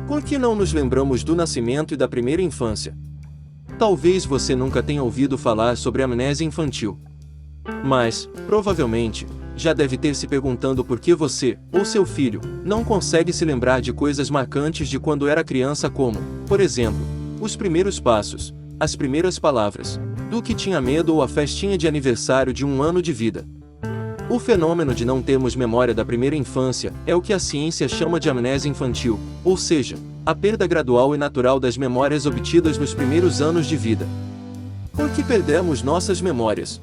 Por que não nos lembramos do nascimento e da primeira infância? Talvez você nunca tenha ouvido falar sobre amnésia infantil. Mas, provavelmente, já deve ter se perguntando por que você, ou seu filho, não consegue se lembrar de coisas marcantes de quando era criança como, por exemplo, os primeiros passos, as primeiras palavras, do que tinha medo ou a festinha de aniversário de 1 ano de vida. O fenômeno de não termos memória da primeira infância é o que a ciência chama de amnésia infantil, ou seja, a perda gradual e natural das memórias obtidas nos primeiros anos de vida. Por que perdemos nossas memórias?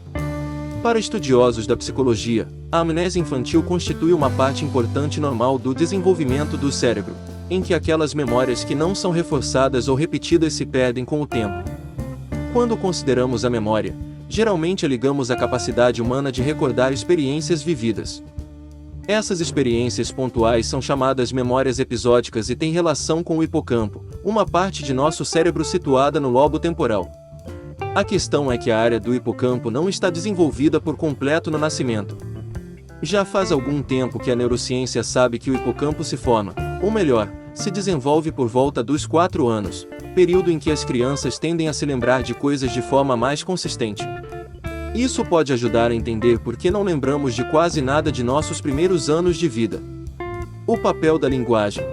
Para estudiosos da psicologia, a amnésia infantil constitui uma parte importante normal do desenvolvimento do cérebro, em que aquelas memórias que não são reforçadas ou repetidas se perdem com o tempo. Quando consideramos a memória, geralmente a ligamos à capacidade humana de recordar experiências vividas. Essas experiências pontuais são chamadas memórias episódicas e têm relação com o hipocampo, uma parte de nosso cérebro situada no lobo temporal. A questão é que a área do hipocampo não está desenvolvida por completo no nascimento. Já faz algum tempo que a neurociência sabe que o hipocampo se forma, ou melhor, se desenvolve por volta dos 4 anos, período em que as crianças tendem a se lembrar de coisas de forma mais consistente. Isso pode ajudar a entender por que não lembramos de quase nada de nossos primeiros anos de vida. O papel da linguagem.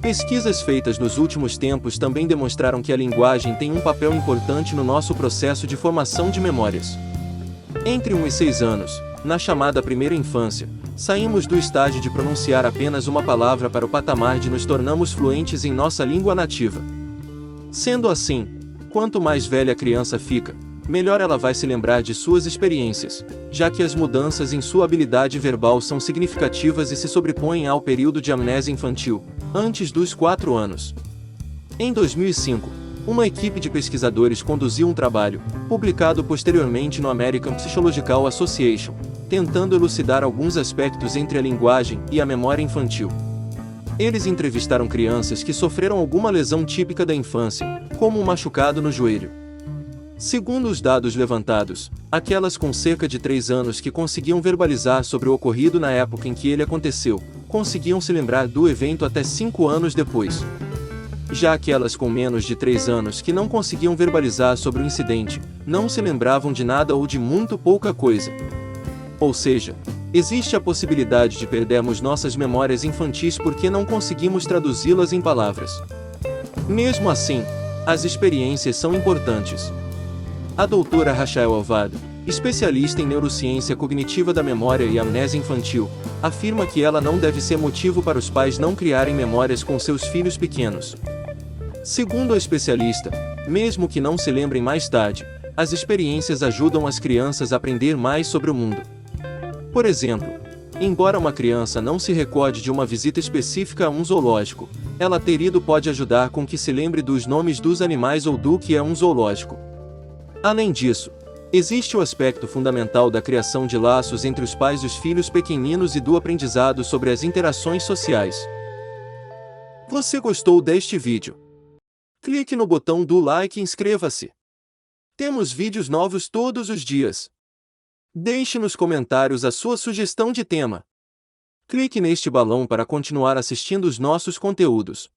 Pesquisas feitas nos últimos tempos também demonstraram que a linguagem tem um papel importante no nosso processo de formação de memórias. Entre 1 e 6 anos, na chamada primeira infância, saímos do estágio de pronunciar apenas uma palavra para o patamar de nos tornarmos fluentes em nossa língua nativa. Sendo assim, quanto mais velha a criança fica, melhor ela vai se lembrar de suas experiências, já que as mudanças em sua habilidade verbal são significativas e se sobrepõem ao período de amnésia infantil, antes dos 4 anos. Em 2005, uma equipe de pesquisadores conduziu um trabalho, publicado posteriormente no American Psychological Association, tentando elucidar alguns aspectos entre a linguagem e a memória infantil. Eles entrevistaram crianças que sofreram alguma lesão típica da infância, como um machucado no joelho. Segundo os dados levantados, aquelas com cerca de 3 anos que conseguiam verbalizar sobre o ocorrido na época em que ele aconteceu, conseguiam se lembrar do evento até 5 anos depois. Já aquelas com menos de 3 anos que não conseguiam verbalizar sobre o incidente, não se lembravam de nada ou de muito pouca coisa. Ou seja, existe a possibilidade de perdermos nossas memórias infantis porque não conseguimos traduzi-las em palavras. Mesmo assim, as experiências são importantes. A doutora Rachel Alvado, especialista em neurociência cognitiva da memória e amnésia infantil, afirma que ela não deve ser motivo para os pais não criarem memórias com seus filhos pequenos. Segundo a especialista, mesmo que não se lembrem mais tarde, as experiências ajudam as crianças a aprender mais sobre o mundo. Por exemplo, embora uma criança não se recorde de uma visita específica a um zoológico, ela ter ido pode ajudar com que se lembre dos nomes dos animais ou do que é um zoológico. Além disso, existe o aspecto fundamental da criação de laços entre os pais e os filhos pequeninos e do aprendizado sobre as interações sociais. Você gostou deste vídeo? Clique no botão do like e inscreva-se. Temos vídeos novos todos os dias. Deixe nos comentários a sua sugestão de tema. Clique neste balão para continuar assistindo os nossos conteúdos.